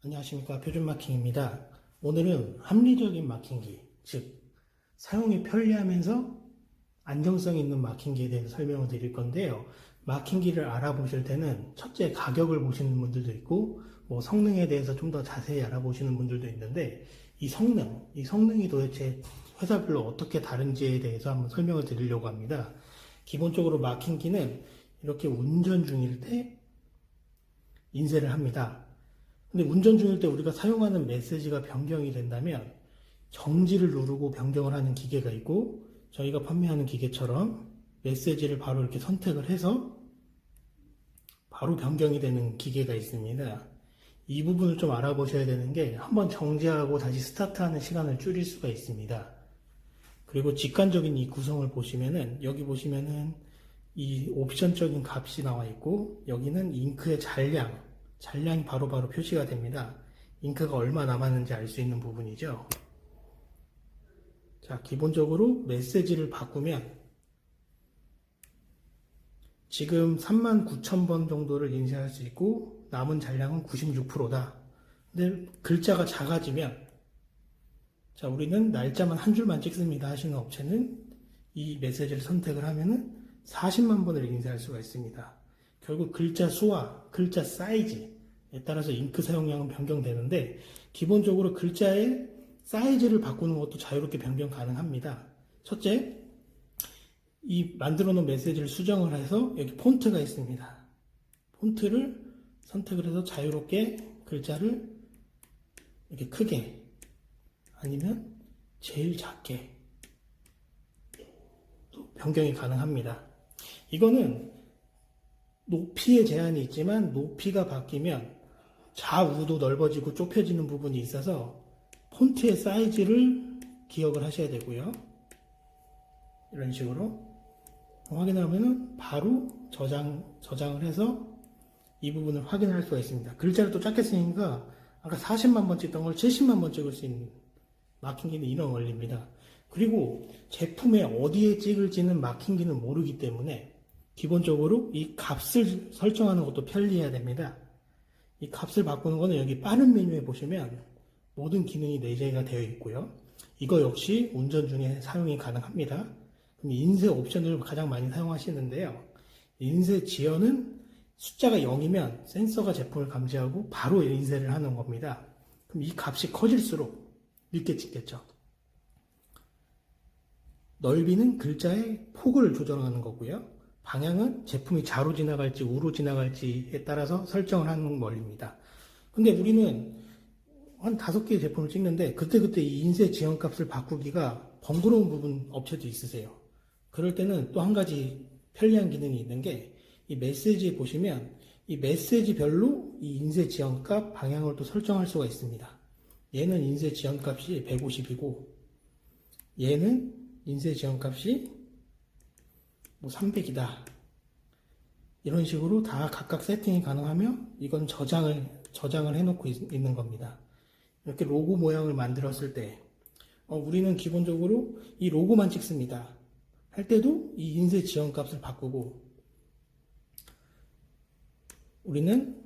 안녕하십니까. 표준마킹입니다. 오늘은 합리적인 마킹기, 즉 사용이 편리하면서 안정성 있는 마킹기에 대해서 설명을 드릴 건데요. 마킹기를 알아보실 때는 첫째 가격을 보시는 분들도 있고 성능에 대해서 좀 더 자세히 알아보시는 분들도 있는데 이 성능이 도대체 회사별로 어떻게 다른지에 대해서 한번 설명을 드리려고 합니다. 기본적으로 마킹기는 이렇게 운전 중일 때 인쇄를 합니다. 근데 운전 중일 때 우리가 사용하는 메시지가 변경이 된다면 정지를 누르고 변경을 하는 기계가 있고 저희가 판매하는 기계처럼 메시지를 바로 이렇게 선택을 해서 바로 변경이 되는 기계가 있습니다. 이 부분을 좀 알아보셔야 되는 게 한번 정지하고 다시 스타트하는 시간을 줄일 수가 있습니다. 그리고 직관적인 이 구성을 보시면은 여기 보시면은 이 옵션적인 값이 나와 있고 여기는 잉크의 잔량이 바로바로 표시가 됩니다. 잉크가 얼마 남았는지 알 수 있는 부분이죠. 자, 기본적으로 메시지를 바꾸면 지금 39,000번 정도를 인쇄할 수 있고 남은 잔량은 96%다. 근데 글자가 작아지면 자, 우리는 날짜만 한 줄만 찍습니다 하시는 업체는 이 메시지를 선택을 하면은 40만 번을 인쇄할 수가 있습니다. 결국 글자 수와 글자 사이즈에 따라서 잉크 사용량은 변경되는데 기본적으로 글자의 사이즈를 바꾸는 것도 자유롭게 변경 가능합니다. 첫째, 이 만들어 놓은 메시지를 수정을 해서 여기 폰트가 있습니다. 폰트를 선택을 해서 자유롭게 글자를 이렇게 크게 아니면 제일 작게 또 변경이 가능합니다. 이거는 높이의 제한이 있지만 높이가 바뀌면 좌우도 넓어지고 좁혀지는 부분이 있어서 폰트의 사이즈를 기억을 하셔야 되고요. 이런 식으로 확인하면은 바로 저장을 해서 이 부분을 확인할 수가 있습니다. 글자를 또 작게 쓰니까 아까 40만 번 찍던 걸 70만 번 찍을 수 있는 마킹기는 이런 원리입니다. 그리고 제품에 어디에 찍을지는 마킹기는 모르기 때문에 기본적으로 이 값을 설정하는 것도 편리해야 됩니다. 이 값을 바꾸는 거는 여기 빠른 메뉴에 보시면 모든 기능이 내재가 되어 있고요. 이거 역시 운전 중에 사용이 가능합니다. 그럼 인쇄 옵션을 가장 많이 사용하시는데요. 인쇄 지연은 숫자가 0이면 센서가 제품을 감지하고 바로 인쇄를 하는 겁니다. 그럼 이 값이 커질수록 늦게 찍겠죠. 넓이는 글자의 폭을 조정하는 거고요. 방향은 제품이 좌로 지나갈지 우로 지나갈지에 따라서 설정을 하는 원리입니다. 근데 우리는 한 5개의 제품을 찍는데 그때그때 이 인쇄 지연값을 바꾸기가 번거로운 부분 업체도 있으세요. 그럴 때는 또 한 가지 편리한 기능이 있는 게 이 메시지에 보시면 이 메시지별로 이 인쇄 지연값 방향을 또 설정할 수가 있습니다. 얘는 인쇄 지연값이 150이고 얘는 인쇄 지연값이 300이다. 이런 식으로 다 각각 세팅이 가능하며 이건 저장을 해놓고 있는 겁니다. 이렇게 로고 모양을 만들었을 때 우리는 기본적으로 이 로고만 찍습니다. 할 때도 이 인쇄 지연값을 바꾸고 우리는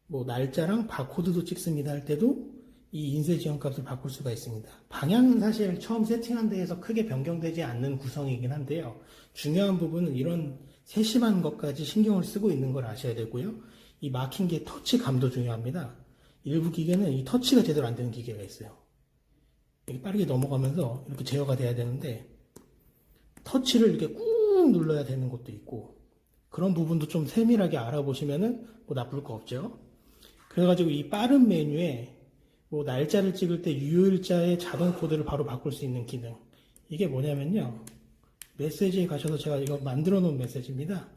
날짜랑 바코드도 찍습니다 할 때도 이 인쇄 지연값을 바꿀 수가 있습니다. 방향은 사실 처음 세팅한 데에서 크게 변경되지 않는 구성이긴 한데요. 중요한 부분은 이런 세심한 것까지 신경을 쓰고 있는 걸 아셔야 되고요. 이 마킹기의 터치감도 중요합니다. 일부 기계는 이 터치가 제대로 안 되는 기계가 있어요. 이렇게 빠르게 넘어가면서 이렇게 제어가 돼야 되는데 터치를 이렇게 꾹 눌러야 되는 것도 있고 그런 부분도 좀 세밀하게 알아보시면은 나쁠 거 없죠. 그래가지고 이 빠른 메뉴에 날짜를 찍을 때 유효일자의 자동 코드를 바로 바꿀 수 있는 기능. 이게 뭐냐면요. 메시지에 가셔서 제가 이거 만들어 놓은 메시지입니다.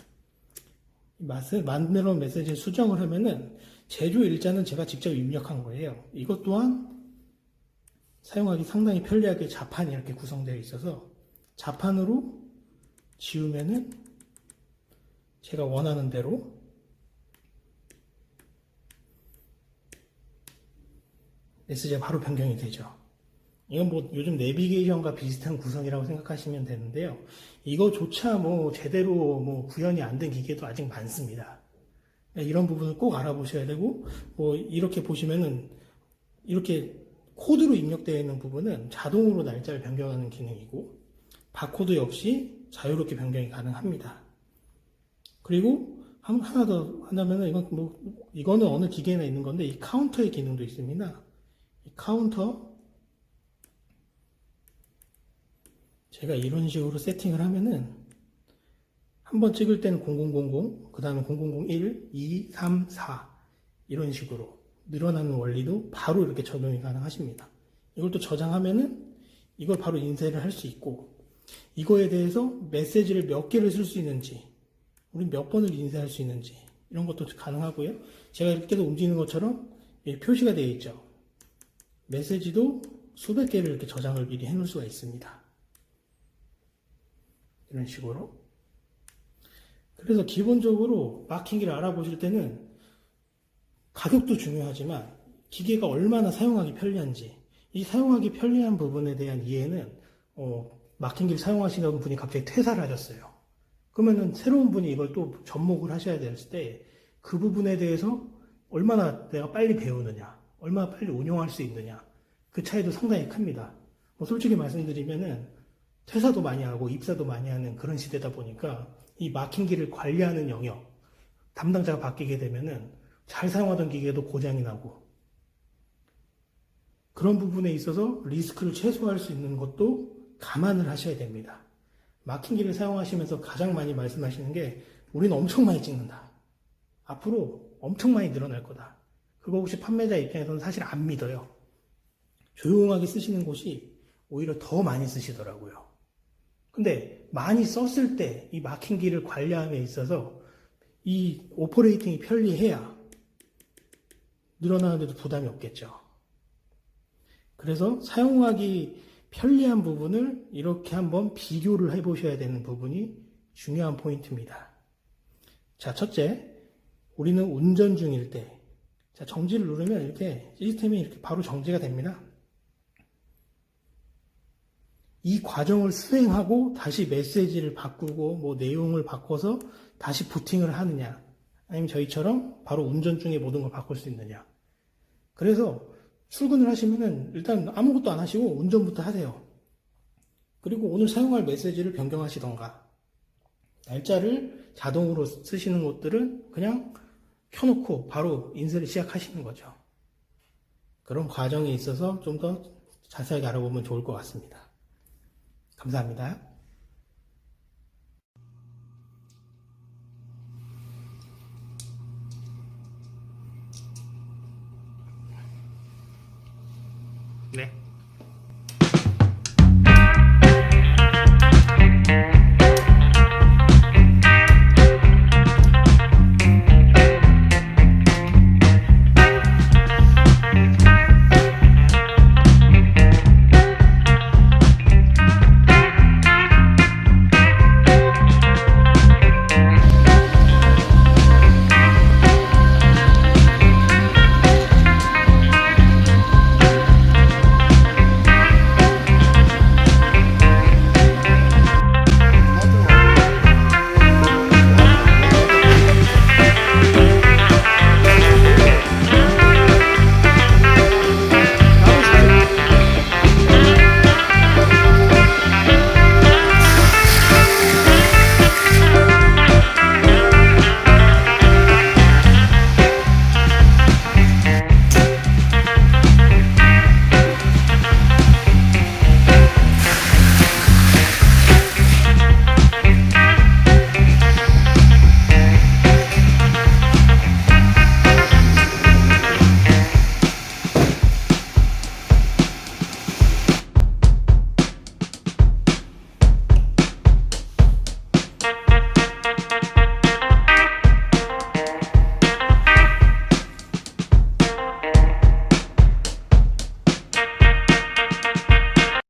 만들어 놓은 메시지를 수정을 하면은 제조 일자는 제가 직접 입력한 거예요. 이것 또한 사용하기 상당히 편리하게 자판이 이렇게 구성되어 있어서 자판으로 지우면은 제가 원하는 대로 메시지가 바로 변경이 되죠. 이건 요즘 내비게이션과 비슷한 구성이라고 생각하시면 되는데요. 이거조차 제대로 구현이 안 된 기계도 아직 많습니다. 이런 부분을 꼭 알아보셔야 되고, 뭐 이렇게 보시면은 이렇게 코드로 입력되어 있는 부분은 자동으로 날짜를 변경하는 기능이고, 바코드 역시 자유롭게 변경이 가능합니다. 그리고 하나 더 한다면은 이거는 어느 기계나 있는 건데, 이 카운터의 기능도 있습니다. 이 카운터, 제가 이런 식으로 세팅을 하면은 한번 찍을 때는 0000, 그 다음에 0001, 2, 3, 4 이런 식으로 늘어나는 원리도 바로 이렇게 적용이 가능하십니다. 이걸 또 저장하면은 이걸 바로 인쇄를 할 수 있고, 이거에 대해서 메시지를 몇 개를 쓸 수 있는지, 우리 몇 번을 인쇄할 수 있는지 이런 것도 가능하고요. 제가 이렇게 계속 움직이는 것처럼 표시가 되어 있죠. 메시지도 수백 개를 이렇게 저장을 미리 해 놓을 수가 있습니다. 이런 식으로. 그래서 기본적으로 마킹기를 알아보실 때는 가격도 중요하지만 기계가 얼마나 사용하기 편리한지, 이 사용하기 편리한 부분에 대한 이해는 마킹기를 사용하시는 분이 갑자기 퇴사를 하셨어요. 그러면은 새로운 분이 이걸 또 접목을 하셔야 될 때 그 부분에 대해서 얼마나 내가 빨리 배우느냐, 얼마나 빨리 운용할 수 있느냐, 그 차이도 상당히 큽니다. 솔직히 말씀드리면은 퇴사도 많이 하고 입사도 많이 하는 그런 시대다 보니까 이 마킹기를 관리하는 영역, 담당자가 바뀌게 되면은 잘 사용하던 기계도 고장이 나고, 그런 부분에 있어서 리스크를 최소화할 수 있는 것도 감안을 하셔야 됩니다. 마킹기를 사용하시면서 가장 많이 말씀하시는 게 우리는 엄청 많이 찍는다. 앞으로 엄청 많이 늘어날 거다. 그거 혹시 판매자 입장에서는 사실 안 믿어요. 조용하게 쓰시는 곳이 오히려 더 많이 쓰시더라고요. 근데 많이 썼을 때 이 마킹기를 관리함에 있어서 이 오퍼레이팅이 편리해야 늘어나는데도 부담이 없겠죠. 그래서 사용하기 편리한 부분을 이렇게 한번 비교를 해보셔야 되는 부분이 중요한 포인트입니다. 자, 첫째, 우리는 운전 중일 때, 자, 정지를 누르면 이렇게 시스템이 이렇게 바로 정지가 됩니다. 이 과정을 수행하고 다시 메시지를 바꾸고 뭐 내용을 바꿔서 다시 부팅을 하느냐, 아니면 저희처럼 바로 운전 중에 모든 걸 바꿀 수 있느냐. 그래서 출근을 하시면은 일단 아무것도 안 하시고 운전부터 하세요. 그리고 오늘 사용할 메시지를 변경하시던가, 날짜를 자동으로 쓰시는 것들은 그냥 켜놓고 바로 인쇄를 시작하시는 거죠. 그런 과정에 있어서 좀 더 자세하게 알아보면 좋을 것 같습니다. 감사합니다. 네.